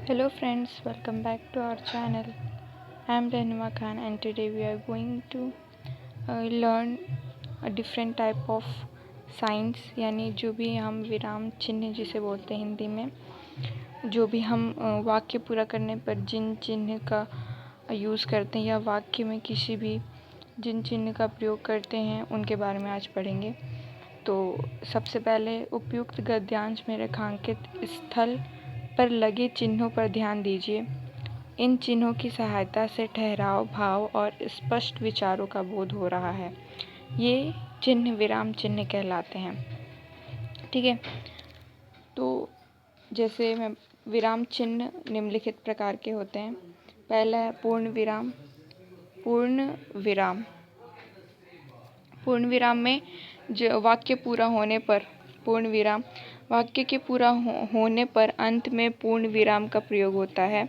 Hello friends, welcome back to our channel. I am Rehnuma Khan and today we are going to learn a different type of signs, यानी जो भी हम विराम चिन्ह जिसे बोलते हैं हिंदी में, जो भी हम वाक्य पूरा करने पर जिन चिन्ह का यूज़ करते हैं या वाक्य में किसी भी जिन चिन्ह का प्रयोग करते हैं उनके बारे में आज पढ़ेंगे। तो सबसे पहले उपयुक्त गद्यांश में रेखांकित स्थल पर लगे चिन्हों पर ध्यान दीजिए। इन चिन्हों की सहायता से ठहराव, भाव और स्पष्ट विचारों का बोध हो रहा है। ये चिन्ह विराम चिन्ह कहलाते हैं। ठीक है, तो जैसे मैं विराम चिन्ह निम्नलिखित प्रकार के होते हैं। पहला है पूर्ण विराम। पूर्ण विराम पूर्ण विराम में जो वाक्य पूरा होने पर पूर्ण विराम वाक्य के पूरा होने पर अंत में पूर्ण विराम का प्रयोग होता है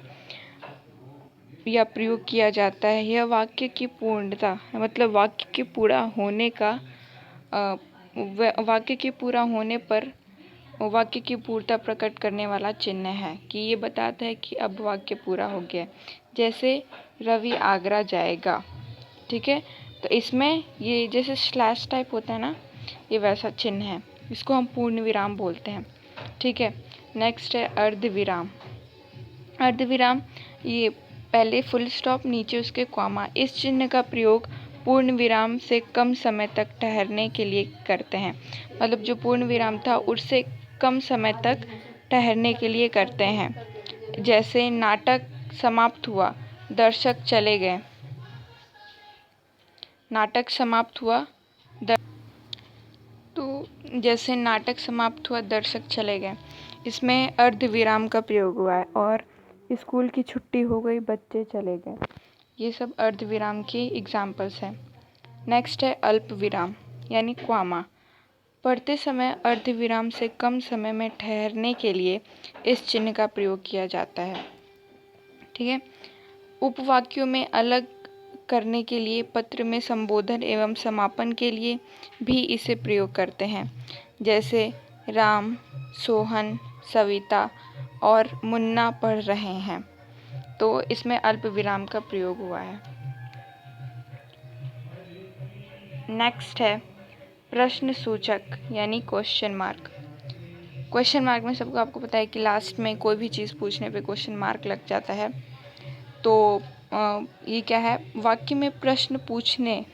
या प्रयोग किया जाता है। यह वाक्य की पूर्णता मतलब वाक्य के पूरा होने का वाक्य के पूरा होने पर वाक्य की पूर्णता प्रकट करने वाला चिन्ह है कि ये बताता है कि अब वाक्य पूरा हो गया। जैसे रवि आगरा जाएगा। ठीक है, तो इसमें ये जैसे स्लैश टाइप होता है ना, ये वैसा चिन्ह है, इसको हम पूर्ण विराम बोलते हैं। ठीक है, नेक्स्ट है अर्धविराम। अर्धविराम ये पहले फुल स्टॉप, नीचे उसके कॉमा। इस चिन्ह का प्रयोग पूर्ण विराम से कम समय तक ठहरने के लिए करते हैं। मतलब जो पूर्ण विराम था उससे कम समय तक ठहरने के लिए करते हैं। जैसे नाटक समाप्त हुआ, दर्शक चले गए। नाटक समाप्त हुआ तो जैसे नाटक समाप्त हुआ, दर्शक चले गए, इसमें अर्धविराम का प्रयोग हुआ है। और स्कूल की छुट्टी हो गई, बच्चे चले गए, ये सब अर्धविराम की एग्जाम्पल्स हैं। नेक्स्ट है अल्प विराम यानी क्वामा। पढ़ते समय अर्धविराम से कम समय में ठहरने के लिए इस चिन्ह का प्रयोग किया जाता है। ठीक है, उपवाक्यों में अलग करने के लिए, पत्र में संबोधन एवं समापन के लिए भी इसे प्रयोग करते हैं। जैसे राम, सोहन, सविता और मुन्ना पढ़ रहे हैं, तो इसमें अल्प विराम का प्रयोग हुआ है। नेक्स्ट है प्रश्न सूचक यानी क्वेश्चन मार्क। क्वेश्चन मार्क में सबको आपको पता है कि लास्ट में कोई भी चीज़ पूछने पे क्वेश्चन मार्क लग जाता है। तो ये क्या है, वाक्य में प्रश्न पूछने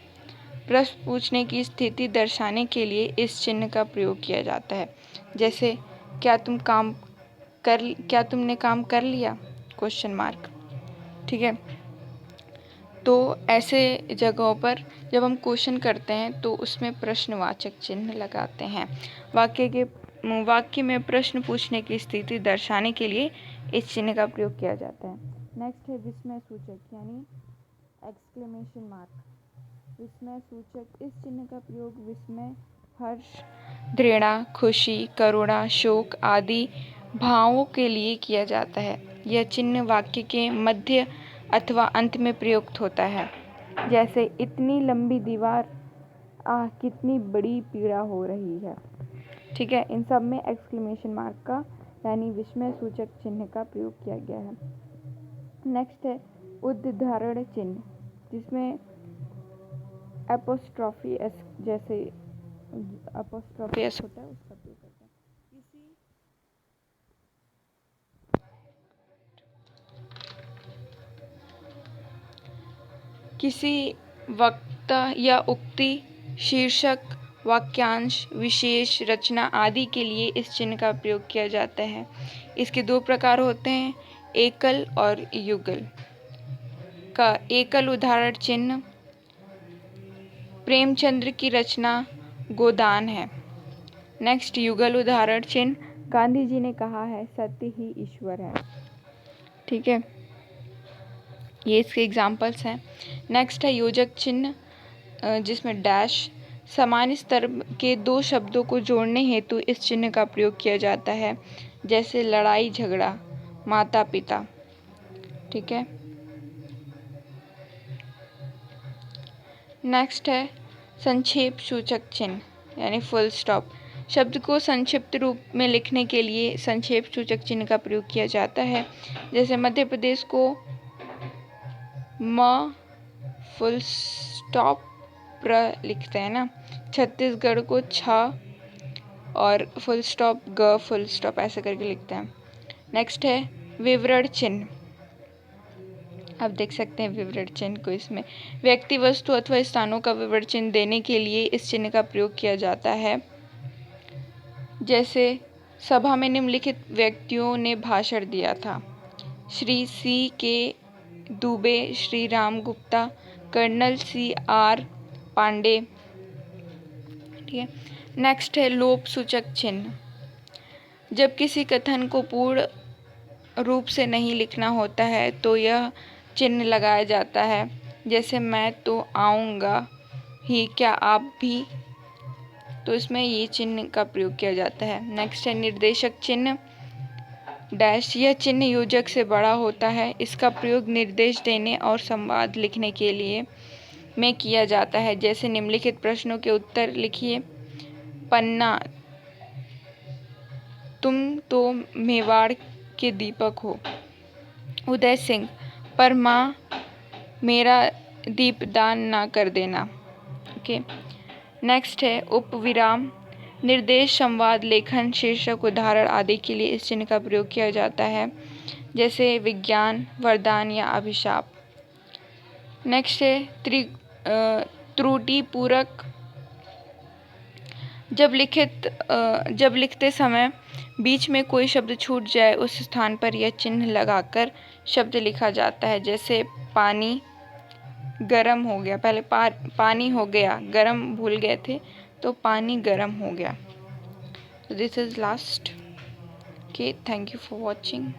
की स्थिति दर्शाने के लिए इस चिन्ह का प्रयोग किया जाता है। जैसे क्या तुमने काम कर लिया, क्वेश्चन मार्क। ठीक है, तो ऐसे जगहों पर जब हम क्वेश्चन करते हैं तो उसमें प्रश्नवाचक चिन्ह लगाते हैं। वाक्य में प्रश्न पूछने की स्थिति दर्शाने के लिए इस चिन्ह का प्रयोग किया जाता है। नेक्स्ट है विस्मय सूचक यानी एक्सक्लेमेशन मार्क। विस्मय सूचक, इस चिन्ह का प्रयोग विस्मय, हर्ष, घृणा, खुशी, करुणा, शोक आदि भावों के लिए किया जाता है। यह चिन्ह वाक्य के मध्य अथवा अंत में प्रयुक्त होता है। जैसे इतनी लंबी दीवार, आह कितनी बड़ी पीड़ा हो रही है। ठीक है, इन सब में एक्सक्लेमेशन मार्क का यानी विस्मय सूचक चिन्ह का प्रयोग किया गया है। नेक्स्ट है उद्धरण चिन्ह, जिसमें एपोस्ट्रॉफी एस जैसे एपोस्ट्रॉफी एस होता है उसका प्रयोग करते हैं। किसी वक्ता या उक्ति, शीर्षक, वाक्यांश, विशेष, रचना आदि के लिए इस चिन्ह का प्रयोग किया जाता है। इसके दो प्रकार होते हैं, एकल और युगल। का एकल उदाहरण चिन्ह प्रेमचंद्र की रचना गोदान है। नेक्स्ट युगल उदाहरण चिन्ह गांधी जी ने कहा है सत्य ही ईश्वर है। ठीक है, ये इसके एग्जाम्पल्स हैं। नेक्स्ट है योजक चिन्ह, जिसमें डैश समान स्तर के दो शब्दों को जोड़ने हेतु इस चिन्ह का प्रयोग किया जाता है। जैसे लड़ाई झगड़ा, माता पिता। ठीक है, नेक्स्ट है संक्षेप सूचक चिन्ह यानी फुल स्टॉप। शब्द को संक्षिप्त रूप में लिखने के लिए संक्षेप सूचक चिन्ह का प्रयोग किया जाता है। जैसे मध्य प्रदेश को म फुल स्टॉप प्र लिखते हैं ना, छत्तीसगढ़ को छ और फुल स्टॉप ग फुल स्टॉप ऐसे करके लिखते हैं। नेक्स्ट है विवरण चिन्ह। आप देख सकते हैं विवरण चिन्ह को, इसमें व्यक्ति, वस्तु अथवा स्थानों का विवरण चिन्ह देने के लिए इस चिन्ह का प्रयोग किया जाता है। जैसे सभा में निम्नलिखित व्यक्तियों ने भाषण दिया था। Shri C K Dubey, Shri Ram Gupta, colonel C R Pande. ठीक है। नेक्स्ट है लोप सूचक चिन्ह। जब किसी कथन को पूर्ण रूप से नहीं लिखना होता है तो यह चिन्ह लगाया जाता है। जैसे मैं तो आऊँगा ही, क्या आप भी, तो इसमें ये चिन्ह का प्रयोग किया जाता है। नेक्स्ट है निर्देशक चिन्ह डैश। यह चिन्ह योजक से बड़ा होता है। इसका प्रयोग निर्देश देने और संवाद लिखने के लिए में किया जाता है। जैसे निम्नलिखित प्रश्नों के उत्तर लिखिए। पन्ना, तुम तो मेवाड़ के दीपक हो। उदय सिंह, पर माँ मेरा दीपदान ना कर देना। ओके। नेक्स्ट है उपविराम। निर्देश, संवाद, लेखन, शीर्षक, उदाहरण आदि के लिए इस चिन्ह का प्रयोग किया जाता है। जैसे विज्ञान, वरदान या अभिशाप। नेक्स्ट है त्रुटि पूरक। जब लिखते समय बीच में कोई शब्द छूट जाए उस स्थान पर यह चिन्ह लगाकर शब्द लिखा जाता है। जैसे पानी गरम हो गया, पहले पानी हो गया, गरम भूल गए थे तो पानी गरम हो गया। This is last. Okay, thank you for watching.